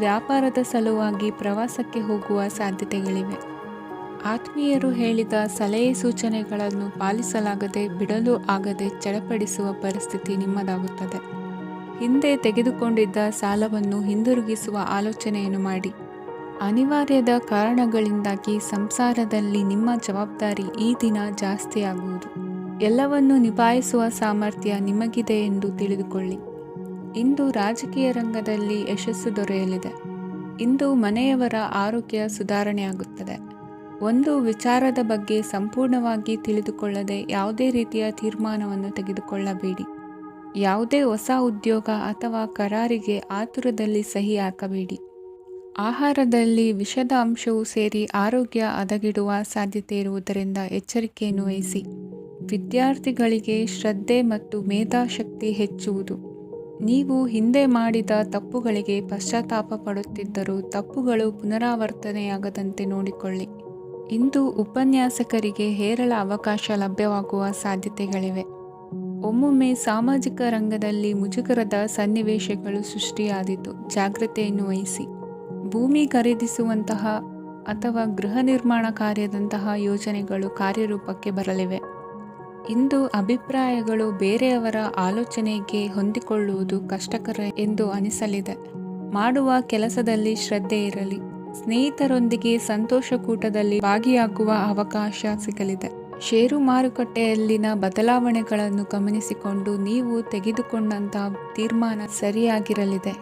ವ್ಯಾಪಾರದ ಸಲುವಾಗಿ ಪ್ರವಾಸಕ್ಕೆ ಹೋಗುವ ಸಾಧ್ಯತೆಗಳಿವೆ. ಆತ್ಮೀಯರು ಹೇಳಿದ ಸಲಹೆ ಸೂಚನೆಗಳನ್ನು ಪಾಲಿಸಲಾಗದೆ ಬಿಡಲು ಆಗದೆ ಚಡಪಡಿಸುವ ಪರಿಸ್ಥಿತಿ ನಿಮ್ಮದಾಗುತ್ತದೆ. ಹಿಂದೆ ತೆಗೆದುಕೊಂಡಿದ್ದ ಸಾಲವನ್ನು ಹಿಂದಿರುಗಿಸುವ ಆಲೋಚನೆಯನ್ನು ಮಾಡಿ. ಅನಿವಾರ್ಯದ ಕಾರಣಗಳಿಂದಾಗಿ ಸಂಸಾರದಲ್ಲಿ ನಿಮ್ಮ ಜವಾಬ್ದಾರಿ ಈ ದಿನ ಜಾಸ್ತಿಯಾಗುವುದು. ಎಲ್ಲವನ್ನು ನಿಭಾಯಿಸುವ ಸಾಮರ್ಥ್ಯ ನಿಮಗಿದೆ ಎಂದು ತಿಳಿದುಕೊಳ್ಳಿ. ಇಂದು ರಾಜಕೀಯ ರಂಗದಲ್ಲಿ ಯಶಸ್ಸು ದೊರೆಯಲಿದೆ. ಇಂದು ಮನೆಯವರ ಆರೋಗ್ಯ ಸುಧಾರಣೆಯಾಗುತ್ತದೆ. ಒಂದು ವಿಚಾರದ ಬಗ್ಗೆ ಸಂಪೂರ್ಣವಾಗಿ ತಿಳಿದುಕೊಳ್ಳದೆ ಯಾವುದೇ ರೀತಿಯ ತೀರ್ಮಾನವನ್ನು ತೆಗೆದುಕೊಳ್ಳಬೇಡಿ. ಯಾವುದೇ ಹೊಸ ಉದ್ಯೋಗ ಅಥವಾ ಕರಾರಿಗೆ ಆತುರದಲ್ಲಿ ಸಹಿ ಹಾಕಬೇಡಿ. ಆಹಾರದಲ್ಲಿ ವಿಷದ ಅಂಶವು ಸೇರಿ ಆರೋಗ್ಯ ಹದಗೆಡುವ ಸಾಧ್ಯತೆ ಇರುವುದರಿಂದ ಎಚ್ಚರಿಕೆಯನ್ನು ವಹಿಸಿ. ವಿದ್ಯಾರ್ಥಿಗಳಿಗೆ ಶ್ರದ್ಧೆ ಮತ್ತು ಮೇಧಾಶಕ್ತಿ ಹೆಚ್ಚುವುದು. ನೀವು ಹಿಂದೆ ಮಾಡಿದ ತಪ್ಪುಗಳಿಗೆ ಪಶ್ಚಾತ್ತಾಪ ಪಡುತ್ತಿದ್ದರೂ ತಪ್ಪುಗಳು ಪುನರಾವರ್ತನೆಯಾಗದಂತೆ ನೋಡಿಕೊಳ್ಳಿ. ಇಂದು ಉಪನ್ಯಾಸಕರಿಗೆ ಹೇರಳ ಅವಕಾಶ ಲಭ್ಯವಾಗುವ ಸಾಧ್ಯತೆಗಳಿವೆ. ಒಮ್ಮೊಮ್ಮೆ ಸಾಮಾಜಿಕ ರಂಗದಲ್ಲಿ ಮುಜುಗರದ ಸನ್ನಿವೇಶಗಳು ಸೃಷ್ಟಿಯಾದೀತು. ಜಾಗ್ರತೆಯನ್ನು ವಹಿಸಿ. ಭೂಮಿ ಖರೀದಿಸುವಂತಹ ಅಥವಾ ಗೃಹ ನಿರ್ಮಾಣ ಕಾರ್ಯದಂತಹ ಯೋಜನೆಗಳು ಕಾರ್ಯರೂಪಕ್ಕೆ ಬರಲಿವೆ. ಇಂದು ಅಭಿಪ್ರಾಯಗಳು ಬೇರೆಯವರ ಆಲೋಚನೆಗೆ ಹೊಂದಿಕೊಳ್ಳುವುದು ಕಷ್ಟಕರ ಎಂದು ಅನಿಸಲಿದೆ. ಮಾಡುವ ಕೆಲಸದಲ್ಲಿ ಶ್ರದ್ಧೆ ಇರಲಿ. ಸ್ನೇಹಿತರೊಂದಿಗೆ ಸಂತೋಷಕೂಟದಲ್ಲಿ ಭಾಗಿಯಾಗುವ ಅವಕಾಶ ಸಿಗಲಿದೆ. ಷೇರು ಮಾರುಕಟ್ಟೆಯಲ್ಲಿನ ಬದಲಾವಣೆಗಳನ್ನು ಗಮನಿಸಿಕೊಂಡು ನೀವು ತೆಗೆದುಕೊಂಡಂತಹ ತೀರ್ಮಾನ ಸರಿಯಾಗಿರಲಿದೆ.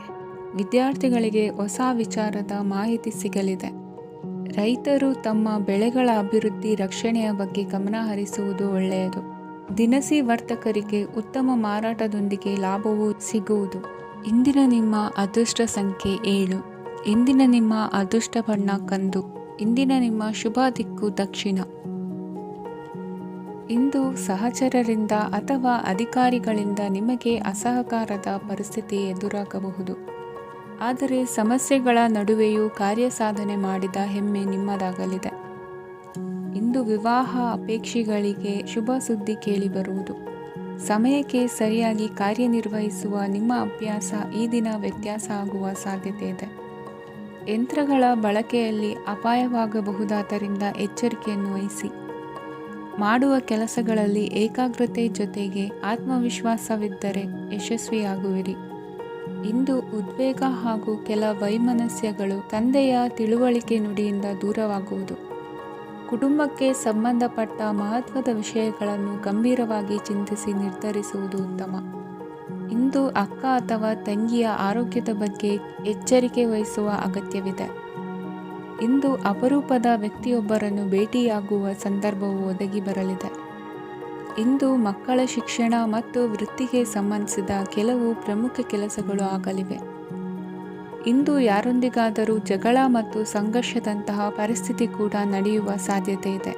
ವಿದ್ಯಾರ್ಥಿಗಳಿಗೆ ಹೊಸ ವಿಚಾರದ ಮಾಹಿತಿ ಸಿಗಲಿದೆ. ರೈತರು ತಮ್ಮ ಬೆಳೆಗಳ ಅಭಿವೃದ್ಧಿ ರಕ್ಷಣೆಯ ಬಗ್ಗೆ ಗಮನ ಹರಿಸುವುದು ಒಳ್ಳೆಯದು. ದಿನಸಿ ವರ್ತಕರಿಗೆ ಉತ್ತಮ ಮಾರಾಟದೊಂದಿಗೆ ಲಾಭವೂ ಸಿಗುವುದು. ಇಂದಿನ ನಿಮ್ಮ ಅದೃಷ್ಟ ಸಂಖ್ಯೆ 7. ಇಂದಿನ ನಿಮ್ಮ ಅದೃಷ್ಟ ಬಣ್ಣ ಕಂದು. ಇಂದಿನ ನಿಮ್ಮ ಶುಭ ದಿಕ್ಕು ದಕ್ಷಿಣ. ಇಂದು ಸಹಚರರಿಂದ ಅಥವಾ ಅಧಿಕಾರಿಗಳಿಂದ ನಿಮಗೆ ಅಸಹಕಾರದ ಪರಿಸ್ಥಿತಿ ಎದುರಾಗಬಹುದು. ಆದರೆ ಸಮಸ್ಯೆಗಳ ನಡುವೆಯೂ ಕಾರ್ಯಸಾಧನೆ ಮಾಡಿದ ಹೆಮ್ಮೆ ನಿಮ್ಮದಾಗಲಿದೆ. ಇಂದು ವಿವಾಹ ಅಪೇಕ್ಷಿಗಳಿಗೆ ಶುಭ ಸುದ್ದಿ ಕೇಳಿಬರುವುದು. ಸಮಯಕ್ಕೆ ಸರಿಯಾಗಿ ಕಾರ್ಯನಿರ್ವಹಿಸುವ ನಿಮ್ಮ ಅಭ್ಯಾಸ ಈ ದಿನ ವ್ಯತ್ಯಾಸ ಆಗುವ ಸಾಧ್ಯತೆ ಇದೆ. ಯಂತ್ರಗಳ ಬಳಕೆಯಲ್ಲಿ ಅಪಾಯವಾಗಬಹುದಾದ್ದರಿಂದ ಎಚ್ಚರಿಕೆಯನ್ನು ವಹಿಸಿ. ಮಾಡುವ ಕೆಲಸಗಳಲ್ಲಿ ಏಕಾಗ್ರತೆ ಜೊತೆಗೆ ಆತ್ಮವಿಶ್ವಾಸವಿದ್ದರೆ ಯಶಸ್ವಿಯಾಗುವಿರಿ. ಇಂದು ಉದ್ವೇಗ ಹಾಗೂ ಕೆಲ ವೈಮನಸ್ಯಗಳು ತಂದೆಯ ತಿಳುವಳಿಕೆ ನುಡಿಯಿಂದ ದೂರವಾಗುವುದು. ಕುಟುಂಬಕ್ಕೆ ಸಂಬಂಧಪಟ್ಟ ಮಹತ್ವದ ವಿಷಯಗಳನ್ನು ಗಂಭೀರವಾಗಿ ಚಿಂತಿಸಿ ನಿರ್ಧರಿಸುವುದು ಉತ್ತಮ. ಇಂದು ಅಕ್ಕ ಅಥವಾ ತಂಗಿಯ ಆರೋಗ್ಯದ ಬಗ್ಗೆ ಎಚ್ಚರಿಕೆ ವಹಿಸುವ ಅಗತ್ಯವಿದೆ. ಇಂದು ಅಪರೂಪದ ವ್ಯಕ್ತಿಯೊಬ್ಬರನ್ನು ಭೇಟಿಯಾಗುವ ಸಂದರ್ಭವು ಒದಗಿ ಬರಲಿದೆ. ಇಂದು ಮಕ್ಕಳ ಶಿಕ್ಷಣ ಮತ್ತು ವೃತ್ತಿಗೆ ಸಂಬಂಧಿಸಿದ ಕೆಲವು ಪ್ರಮುಖ ಕೆಲಸಗಳು ಆಗಲಿವೆ. ಇಂದು ಯಾರೊಂದಿಗಾದರೂ ಜಗಳ ಮತ್ತು ಸಂಘರ್ಷದಂತಹ ಪರಿಸ್ಥಿತಿ ಕೂಡ ನಡೆಯುವ ಸಾಧ್ಯತೆ ಇದೆ.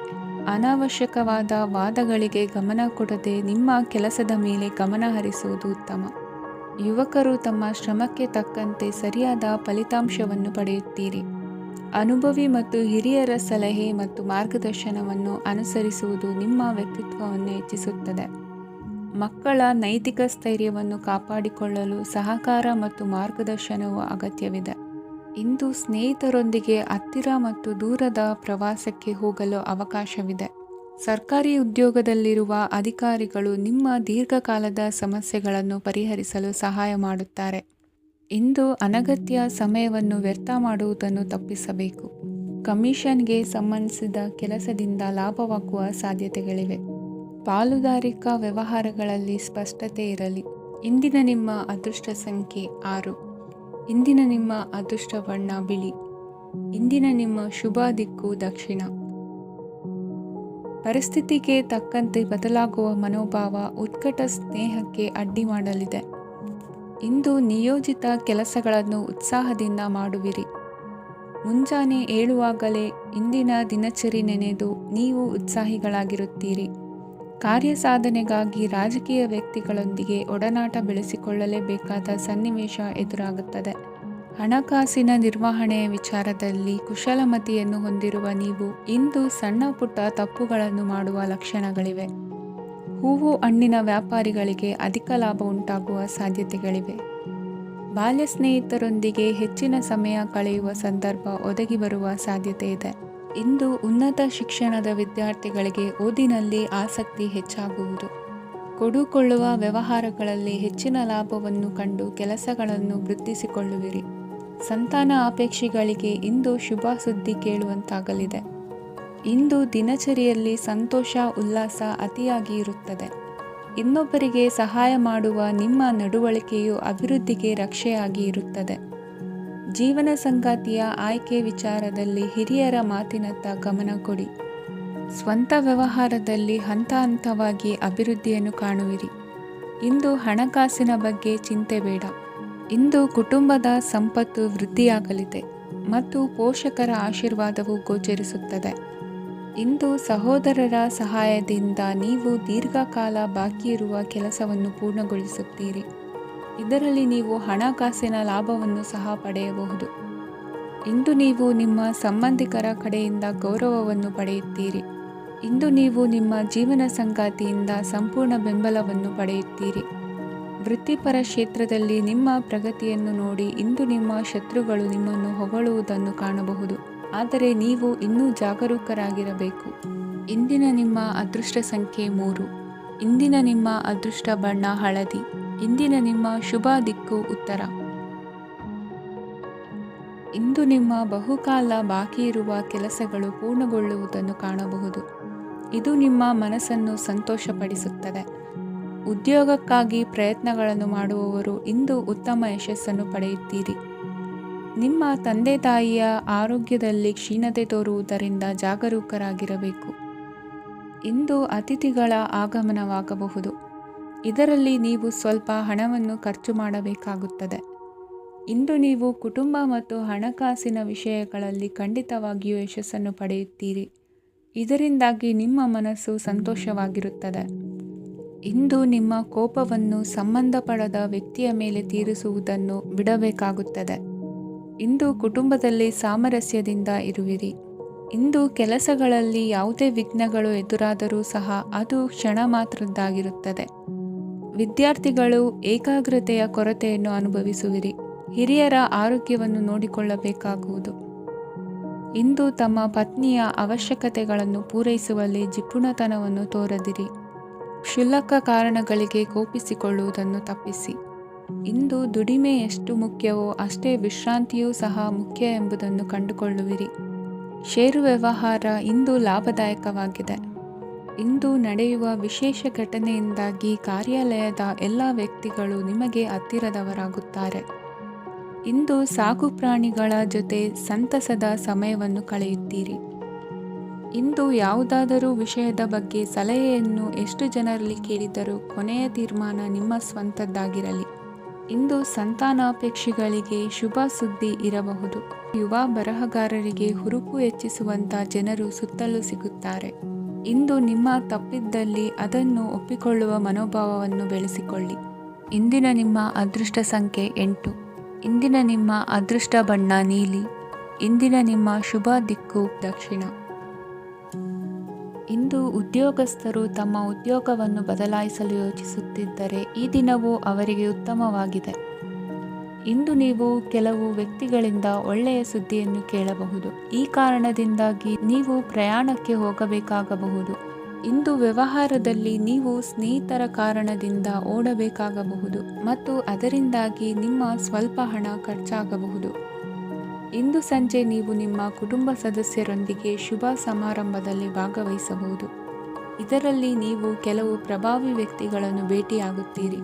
ಅನಾವಶ್ಯಕವಾದ ವಾದಗಳಿಗೆ ಗಮನ ಕೊಡದೆ ನಿಮ್ಮ ಕೆಲಸದ ಮೇಲೆ ಗಮನ ಹರಿಸುವುದು ಉತ್ತಮ. ಯುವಕರು ತಮ್ಮ ಶ್ರಮಕ್ಕೆ ತಕ್ಕಂತೆ ಸರಿಯಾದ ಫಲಿತಾಂಶವನ್ನು ಪಡೆಯುತ್ತೀರಿ. ಅನುಭವಿ ಮತ್ತು ಹಿರಿಯರ ಸಲಹೆ ಮತ್ತು ಮಾರ್ಗದರ್ಶನವನ್ನು ಅನುಸರಿಸುವುದು ನಿಮ್ಮ ವ್ಯಕ್ತಿತ್ವವನ್ನು ಹೆಚ್ಚಿಸುತ್ತದೆ. ಮಕ್ಕಳ ನೈತಿಕ ಸ್ಥೈರ್ಯವನ್ನು ಕಾಪಾಡಿಕೊಳ್ಳಲು ಸಹಕಾರ ಮತ್ತು ಮಾರ್ಗದರ್ಶನವು ಅಗತ್ಯವಿದೆ. ಇಂದು ಸ್ನೇಹಿತರೊಂದಿಗೆ ಹತ್ತಿರ ಮತ್ತು ದೂರದ ಪ್ರವಾಸಕ್ಕೆ ಹೋಗಲು ಅವಕಾಶವಿದೆ. ಸರ್ಕಾರಿ ಉದ್ಯೋಗದಲ್ಲಿರುವ ಅಧಿಕಾರಿಗಳು ನಿಮ್ಮ ದೀರ್ಘಕಾಲದ ಸಮಸ್ಯೆಗಳನ್ನು ಪರಿಹರಿಸಲು ಸಹಾಯ ಮಾಡುತ್ತಾರೆ. ಇಂದು ಅನಗತ್ಯ ಸಮಯವನ್ನು ವ್ಯರ್ಥ ಮಾಡುವುದನ್ನು ತಪ್ಪಿಸಬೇಕು. ಕಮಿಷನ್ಗೆ ಸಂಬಂಧಿಸಿದ ಕೆಲಸದಿಂದ ಲಾಭವಾಗುವ ಸಾಧ್ಯತೆಗಳಿವೆ. ಪಾಲುದಾರಿಕಾ ವ್ಯವಹಾರಗಳಲ್ಲಿ ಸ್ಪಷ್ಟತೆ ಇರಲಿ. ಇಂದಿನ ನಿಮ್ಮ ಅದೃಷ್ಟ ಸಂಖ್ಯೆ 6. ಇಂದಿನ ನಿಮ್ಮ ಅದೃಷ್ಟ ಬಣ್ಣ ಬಿಳಿ. ಇಂದಿನ ನಿಮ್ಮ ಶುಭ ದಿಕ್ಕು ದಕ್ಷಿಣ. ಪರಿಸ್ಥಿತಿಗೆ ತಕ್ಕಂತೆ ಬದಲಾಗುವ ಮನೋಭಾವ ಉತ್ಕಟ ಸ್ನೇಹಕ್ಕೆ ಅಡ್ಡಿ ಮಾಡಲಿದೆ. ಇಂದು ನಿಯೋಜಿತ ಕೆಲಸಗಳನ್ನು ಉತ್ಸಾಹದಿಂದ ಮಾಡುವಿರಿ. ಮುಂಜಾನೆ ಏಳುವಾಗಲೇ ಇಂದಿನ ದಿನಚರಿ ನೆನೆದು ನೀವು ಉತ್ಸಾಹಿಗಳಾಗಿರುತ್ತೀರಿ. ಕಾರ್ಯಸಾಧನೆಗಾಗಿ ರಾಜಕೀಯ ವ್ಯಕ್ತಿಗಳೊಂದಿಗೆ ಒಡನಾಟ ಬೆಳೆಸಿಕೊಳ್ಳಲೇಬೇಕಾದ ಸನ್ನಿವೇಶ ಎದುರಾಗುತ್ತದೆ. ಹಣಕಾಸಿನ ನಿರ್ವಹಣೆಯ ವಿಚಾರದಲ್ಲಿ ಕುಶಲಮತಿಯನ್ನು ಹೊಂದಿರುವ ನೀವು ಇಂದು ಸಣ್ಣ ಪುಟ್ಟ ತಪ್ಪುಗಳನ್ನು ಮಾಡುವ ಲಕ್ಷಣಗಳಿವೆ. ಹೂವು ಹಣ್ಣಿನ ವ್ಯಾಪಾರಿಗಳಿಗೆ ಅಧಿಕ ಲಾಭ ಉಂಟಾಗುವ ಸಾಧ್ಯತೆಗಳಿವೆ. ಬಾಲ್ಯ ಸ್ನೇಹಿತರೊಂದಿಗೆ ಹೆಚ್ಚಿನ ಸಮಯ ಕಳೆಯುವ ಸಂದರ್ಭ ಒದಗಿ ಬರುವ ಸಾಧ್ಯತೆ ಇದೆ. ಇಂದು ಉನ್ನತ ಶಿಕ್ಷಣದ ವಿದ್ಯಾರ್ಥಿಗಳಿಗೆ ಓದಿನಲ್ಲಿ ಆಸಕ್ತಿ ಹೆಚ್ಚಾಗುವುದು. ಕೊಡುಕೊಳ್ಳುವ ವ್ಯವಹಾರಗಳಲ್ಲಿ ಹೆಚ್ಚಿನ ಲಾಭವನ್ನು ಕಂಡು ಕೆಲಸಗಳನ್ನು ವೃದ್ಧಿಸಿಕೊಳ್ಳುವಿರಿ. ಸಂತಾನ ಅಪೇಕ್ಷಿಗಳಿಗೆ ಇಂದು ಶುಭ ಸುದ್ದಿ ಕೇಳುವಂತಾಗಲಿದೆ. ಇಂದು ದಿನಚರಿಯಲ್ಲಿ ಸಂತೋಷ ಉಲ್ಲಾಸ ಅತಿಯಾಗಿ ಇರುತ್ತದೆ. ಇನ್ನೊಬ್ಬರಿಗೆ ಸಹಾಯ ಮಾಡುವ ನಿಮ್ಮ ನಡವಳಿಕೆಯು ಅಭಿವೃದ್ಧಿಗೆ ರಕ್ಷೆಯಾಗಿ ಇರುತ್ತದೆ. ಜೀವನ ಸಂಗಾತಿಯ ಆಯ್ಕೆ ವಿಚಾರದಲ್ಲಿ ಹಿರಿಯರ ಮಾತಿನತ್ತ ಗಮನ ಕೊಡಿ. ಸ್ವಂತ ವ್ಯವಹಾರದಲ್ಲಿ ಹಂತ ಹಂತವಾಗಿ ಅಭಿವೃದ್ಧಿಯನ್ನು ಕಾಣುವಿರಿ. ಇಂದು ಹಣಕಾಸಿನ ಬಗ್ಗೆ ಚಿಂತೆ ಬೇಡ. ಇಂದು ಕುಟುಂಬದ ಸಂಪತ್ತು ವೃದ್ಧಿಯಾಗಲಿದೆ ಮತ್ತು ಪೋಷಕರ ಆಶೀರ್ವಾದವು ಗೋಚರಿಸುತ್ತದೆ. ಇಂದು ಸಹೋದರರ ಸಹಾಯದಿಂದ ನೀವು ದೀರ್ಘಕಾಲ ಬಾಕಿ ಇರುವ ಕೆಲಸವನ್ನು ಪೂರ್ಣಗೊಳಿಸುತ್ತೀರಿ. ಇದರಲ್ಲಿ ನೀವು ಹಣಕಾಸಿನ ಲಾಭವನ್ನು ಸಹ ಪಡೆಯಬಹುದು. ಇಂದು ನೀವು ನಿಮ್ಮ ಸಂಬಂಧಿಕರ ಕಡೆಯಿಂದ ಗೌರವವನ್ನು ಪಡೆಯುತ್ತೀರಿ. ಇಂದು ನೀವು ನಿಮ್ಮ ಜೀವನ ಸಂಗಾತಿಯಿಂದ ಸಂಪೂರ್ಣ ಬೆಂಬಲವನ್ನು ಪಡೆಯುತ್ತೀರಿ. ವೃತ್ತಿಪರ ಕ್ಷೇತ್ರದಲ್ಲಿ ನಿಮ್ಮ ಪ್ರಗತಿಯನ್ನು ನೋಡಿ ಇಂದು ನಿಮ್ಮ ಶತ್ರುಗಳು ನಿಮ್ಮನ್ನು ಹೊಗಳುವುದನ್ನು ಕಾಣಬಹುದು. ಆದರೆ ನೀವು ಇನ್ನೂ ಜಾಗರೂಕರಾಗಿರಬೇಕು. ಇಂದಿನ ನಿಮ್ಮ ಅದೃಷ್ಟ ಸಂಖ್ಯೆ 3. ಇಂದಿನ ನಿಮ್ಮ ಅದೃಷ್ಟ ಬಣ್ಣ ಹಳದಿ. ಇಂದಿನ ನಿಮ್ಮ ಶುಭ ದಿಕ್ಕು ಉತ್ತರ. ಇಂದು ನಿಮ್ಮ ಬಹುಕಾಲ ಬಾಕಿ ಇರುವ ಕೆಲಸಗಳು ಪೂರ್ಣಗೊಳ್ಳುವುದನ್ನು ಕಾಣಬಹುದು. ಇದು ನಿಮ್ಮ ಮನಸ್ಸನ್ನು ಸಂತೋಷಪಡಿಸುತ್ತದೆ. ಉದ್ಯೋಗಕ್ಕಾಗಿ ಪ್ರಯತ್ನಗಳನ್ನು ಮಾಡುವವರು ಇಂದು ಉತ್ತಮ ಯಶಸ್ಸನ್ನು ಪಡೆಯುತ್ತೀರಿ. ನಿಮ್ಮ ತಂದೆ ತಾಯಿಯ ಆರೋಗ್ಯದಲ್ಲಿ ಕ್ಷೀಣತೆ ತೋರುವುದರಿಂದ ಜಾಗರೂಕರಾಗಿರಬೇಕು. ಇಂದು ಅತಿಥಿಗಳ ಆಗಮನವಾಗಬಹುದು. ಇದರಲ್ಲಿ ನೀವು ಸ್ವಲ್ಪ ಹಣವನ್ನು ಖರ್ಚು ಮಾಡಬೇಕಾಗುತ್ತದೆ. ಇಂದು ನೀವು ಕುಟುಂಬ ಮತ್ತು ಹಣಕಾಸಿನ ವಿಷಯಗಳಲ್ಲಿ ಖಂಡಿತವಾಗಿಯೂ ಯಶಸ್ಸನ್ನು ಪಡೆಯುತ್ತೀರಿ. ಇದರಿಂದಾಗಿ ನಿಮ್ಮ ಮನಸ್ಸು ಸಂತೋಷವಾಗಿರುತ್ತದೆ. ಇಂದು ನಿಮ್ಮ ಕೋಪವನ್ನು ಸಂಬಂಧಪಡದ ವ್ಯಕ್ತಿಯ ಮೇಲೆ ತೀರಿಸುವುದನ್ನು ಬಿಡಬೇಕಾಗುತ್ತದೆ. ಇಂದು ಕುಟುಂಬದಲ್ಲಿ ಸಾಮರಸ್ಯದಿಂದ ಇರುವಿರಿ. ಇಂದು ಕೆಲಸಗಳಲ್ಲಿ ಯಾವುದೇ ವಿಘ್ನಗಳು ಎದುರಾದರೂ ಸಹ ಅದು ಕ್ಷಣ ಮಾತ್ರದ್ದಾಗಿರುತ್ತದೆ. ವಿದ್ಯಾರ್ಥಿಗಳು ಏಕಾಗ್ರತೆಯ ಕೊರತೆಯನ್ನು ಅನುಭವಿಸುವಿರಿ. ಹಿರಿಯರ ಆರೋಗ್ಯವನ್ನು ನೋಡಿಕೊಳ್ಳಬೇಕಾಗುವುದು. ಇಂದು ತಮ್ಮ ಪತ್ನಿಯ ಅವಶ್ಯಕತೆಗಳನ್ನು ಪೂರೈಸುವಲ್ಲಿ ಜಿಪುಣತನವನ್ನು ತೋರದಿರಿ. ಕ್ಷುಲ್ಲಕ ಕಾರಣಗಳಿಗೆ ಕೋಪಿಸಿಕೊಳ್ಳುವುದನ್ನು ತಪ್ಪಿಸಿ. ಇಂದು ದುಡಿಮೆ ಎಷ್ಟು ಮುಖ್ಯವೋ ಅಷ್ಟೇ ವಿಶ್ರಾಂತಿಯೂ ಸಹ ಮುಖ್ಯ ಎಂಬುದನ್ನು ಕಂಡುಕೊಳ್ಳುವಿರಿ. ಷೇರು ವ್ಯವಹಾರ ಇಂದು ಲಾಭದಾಯಕವಾಗಿದೆ. ಇಂದು ನಡೆಯುವ ವಿಶೇಷ ಘಟನೆಯಿಂದಾಗಿ ಕಾರ್ಯಾಲಯದ ಎಲ್ಲ ವ್ಯಕ್ತಿಗಳು ನಿಮಗೆ ಹತ್ತಿರದವರಾಗುತ್ತಾರೆ. ಇಂದು ಸಾಕು ಪ್ರಾಣಿಗಳ ಜೊತೆ ಸಂತಸದ ಸಮಯವನ್ನು ಕಳೆಯುತ್ತೀರಿ. ಇಂದು ಯಾವುದಾದರೂ ವಿಷಯದ ಬಗ್ಗೆ ಸಲಹೆಯನ್ನು ಎಷ್ಟು ಜನರಲ್ಲಿ ಕೇಳಿದರೂ ಕೊನೆಯ ತೀರ್ಮಾನ ನಿಮ್ಮ ಸ್ವಂತದ್ದಾಗಿರಲಿ. ಇಂದು ಸಂತಾನಾಪೇಕ್ಷಿಗಳಿಗೆ ಶುಭ ಸುದ್ದಿ ಇರಬಹುದು. ಯುವ ಬರಹಗಾರರಿಗೆ ಹುರುಪು ಹೆಚ್ಚಿಸುವಂಥ ಜನರು ಸುತ್ತಲೂ ಸಿಗುತ್ತಾರೆ. ಇಂದು ನಿಮ್ಮ ತಪ್ಪಿದ್ದಲ್ಲಿ ಅದನ್ನು ಒಪ್ಪಿಕೊಳ್ಳುವ ಮನೋಭಾವವನ್ನು ಬೆಳೆಸಿಕೊಳ್ಳಿ. ಇಂದಿನ ನಿಮ್ಮ ಅದೃಷ್ಟ ಸಂಖ್ಯೆ 8. ಇಂದಿನ ನಿಮ್ಮ ಅದೃಷ್ಟ ಬಣ್ಣ ನೀಲಿ. ಇಂದಿನ ನಿಮ್ಮ ಶುಭ ದಿಕ್ಕು ದಕ್ಷಿಣ. ಇಂದು ಉದ್ಯೋಗಸ್ಥರು ತಮ್ಮ ಉದ್ಯೋಗವನ್ನು ಬದಲಾಯಿಸಲು ಯೋಚಿಸುತ್ತಿದ್ದರೆ ಈ ದಿನವೂ ಅವರಿಗೆ ಉತ್ತಮವಾಗಿದೆ. ಇಂದು ನೀವು ಕೆಲವು ವ್ಯಕ್ತಿಗಳಿಂದ ಒಳ್ಳೆಯ ಸುದ್ದಿಯನ್ನು ಕೇಳಬಹುದು. ಈ ಕಾರಣದಿಂದಾಗಿ ನೀವು ಪ್ರಯಾಣಕ್ಕೆ ಹೋಗಬೇಕಾಗಬಹುದು. ಇಂದು ವ್ಯವಹಾರದಲ್ಲಿ ನೀವು ಸ್ನೇಹಿತರ ಕಾರಣದಿಂದ ಓಡಬೇಕಾಗಬಹುದು ಮತ್ತು ಅದರಿಂದಾಗಿ ನಿಮ್ಮ ಸ್ವಲ್ಪ ಹಣ ಖರ್ಚಾಗಬಹುದು. ಇಂದು ಸಂಜೆ ನೀವು ನಿಮ್ಮ ಕುಟುಂಬ ಸದಸ್ಯರೊಂದಿಗೆ ಶುಭ ಸಮಾರಂಭದಲ್ಲಿ ಭಾಗವಹಿಸಬಹುದು. ಇದರಲ್ಲಿ ನೀವು ಕೆಲವು ಪ್ರಭಾವಿ ವ್ಯಕ್ತಿಗಳನ್ನು ಭೇಟಿಯಾಗುತ್ತೀರಿ.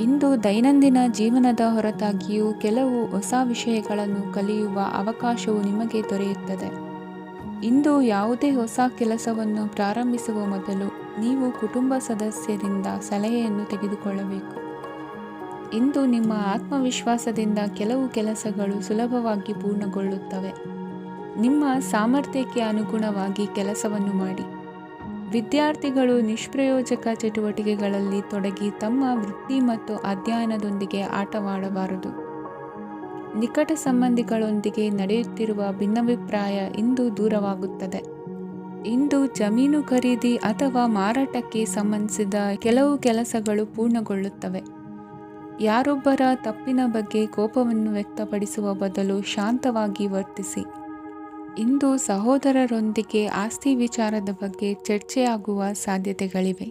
ಇಂದು ದೈನಂದಿನ ಜೀವನದ ಹೊರತಾಗಿಯೂ ಕೆಲವು ಹೊಸ ವಿಷಯಗಳನ್ನು ಕಲಿಯುವ ಅವಕಾಶವು ನಿಮಗೆ ದೊರೆಯುತ್ತದೆ. ಇಂದು ಯಾವುದೇ ಹೊಸ ಕೆಲಸವನ್ನು ಪ್ರಾರಂಭಿಸುವ ಮೊದಲು ನೀವು ಕುಟುಂಬ ಸದಸ್ಯರಿಂದ ಸಲಹೆಯನ್ನು ತೆಗೆದುಕೊಳ್ಳಬೇಕು. ಇಂದು ನಿಮ್ಮ ಆತ್ಮವಿಶ್ವಾಸದಿಂದ ಕೆಲವು ಕೆಲಸಗಳು ಸುಲಭವಾಗಿ ಪೂರ್ಣಗೊಳ್ಳುತ್ತವೆ. ನಿಮ್ಮ ಸಾಮರ್ಥ್ಯಕ್ಕೆ ಅನುಗುಣವಾಗಿ ಕೆಲಸವನ್ನು ಮಾಡಿ. ವಿದ್ಯಾರ್ಥಿಗಳು ನಿಷ್ಪ್ರಯೋಜಕ ಚಟುವಟಿಕೆಗಳಲ್ಲಿ ತೊಡಗಿ ತಮ್ಮ ವೃತ್ತಿ ಮತ್ತು ಅಧ್ಯಯನದೊಂದಿಗೆ ಆಟವಾಡಬಾರದು. ನಿಕಟ ಸಂಬಂಧಿಗಳೊಂದಿಗೆ ನಡೆಯುತ್ತಿರುವ ಭಿನ್ನಾಭಿಪ್ರಾಯ ಇಂದು ದೂರವಾಗುತ್ತದೆ. ಇಂದು ಜಮೀನು ಖರೀದಿ ಅಥವಾ ಮಾರಾಟಕ್ಕೆ ಸಂಬಂಧಿಸಿದ ಕೆಲವು ಕೆಲಸಗಳು ಪೂರ್ಣಗೊಳ್ಳುತ್ತವೆ. ಯಾರೊಬ್ಬರ ತಪ್ಪಿನ ಬಗ್ಗೆ ಕೋಪವನ್ನು ವ್ಯಕ್ತಪಡಿಸುವ ಬದಲು ಶಾಂತವಾಗಿ ವರ್ತಿಸಿ. ಇಂದು ಸಹೋದರರೊಂದಿಗೆ ಆಸ್ತಿ ವಿಚಾರದ ಬಗ್ಗೆ ಚರ್ಚೆಯಾಗುವ ಸಾಧ್ಯತೆಗಳಿವೆ.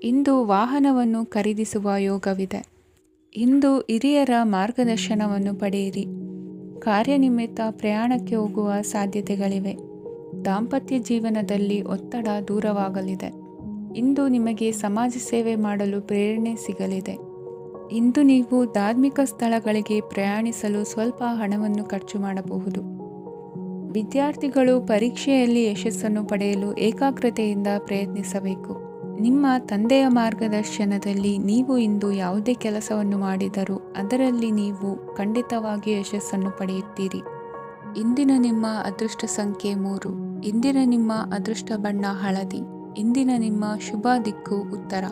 ಇಂದು ವಾಹನವನ್ನು ಖರೀದಿಸುವ ಯೋಗವಿದೆ. ಇಂದು ಹಿರಿಯರ ಮಾರ್ಗದರ್ಶನವನ್ನು ಪಡೆಯಿರಿ. ಕಾರ್ಯನಿಮಿತ್ತ ಪ್ರಯಾಣಕ್ಕೆ ಹೋಗುವ ಸಾಧ್ಯತೆಗಳಿವೆ. ದಾಂಪತ್ಯ ಜೀವನದಲ್ಲಿ ಒತ್ತಡ ದೂರವಾಗಲಿದೆ. ಇಂದು ನಿಮಗೆ ಸಮಾಜ ಸೇವೆ ಮಾಡಲು ಪ್ರೇರಣೆ ಸಿಗಲಿದೆ. ಇಂದು ನೀವು ಧಾರ್ಮಿಕ ಸ್ಥಳಗಳಿಗೆ ಪ್ರಯಾಣಿಸಲು ಸ್ವಲ್ಪ ಹಣವನ್ನು ಖರ್ಚು ಮಾಡಬಹುದು. ವಿದ್ಯಾರ್ಥಿಗಳು ಪರೀಕ್ಷೆಯಲ್ಲಿ ಯಶಸ್ಸನ್ನು ಪಡೆಯಲು ಏಕಾಗ್ರತೆಯಿಂದ ಪ್ರಯತ್ನಿಸಬೇಕು. ನಿಮ್ಮ ತಂದೆಯ ಮಾರ್ಗದರ್ಶನದಲ್ಲಿ ನೀವು ಇಂದು ಯಾವುದೇ ಕೆಲಸವನ್ನು ಮಾಡಿದರೂ ಅದರಲ್ಲಿ ನೀವು ಖಂಡಿತವಾಗಿ ಯಶಸ್ಸನ್ನು ಪಡೆಯುತ್ತೀರಿ. ಇಂದಿನ ನಿಮ್ಮ ಅದೃಷ್ಟ ಸಂಖ್ಯೆ 3. ಇಂದಿನ ನಿಮ್ಮ ಅದೃಷ್ಟ ಬಣ್ಣ ಹಳದಿ. ಇಂದಿನ ನಿಮ್ಮ ಶುಭ ದಿಕ್ಕು ಉತ್ತರ.